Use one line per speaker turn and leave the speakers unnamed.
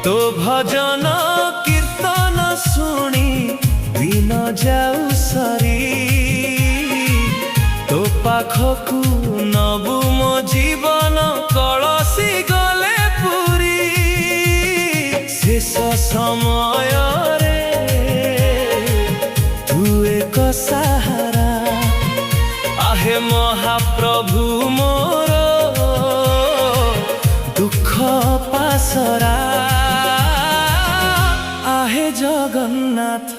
तो भजन कीर्तन शुणी दिन जाऊ सरी तो पाखकू नबु मो जीवन कलसी गले पुरी शेष समय रे तू एक सहारा आहे महाप्रभु मोर दुख पासरा आहे जगन्नाथ।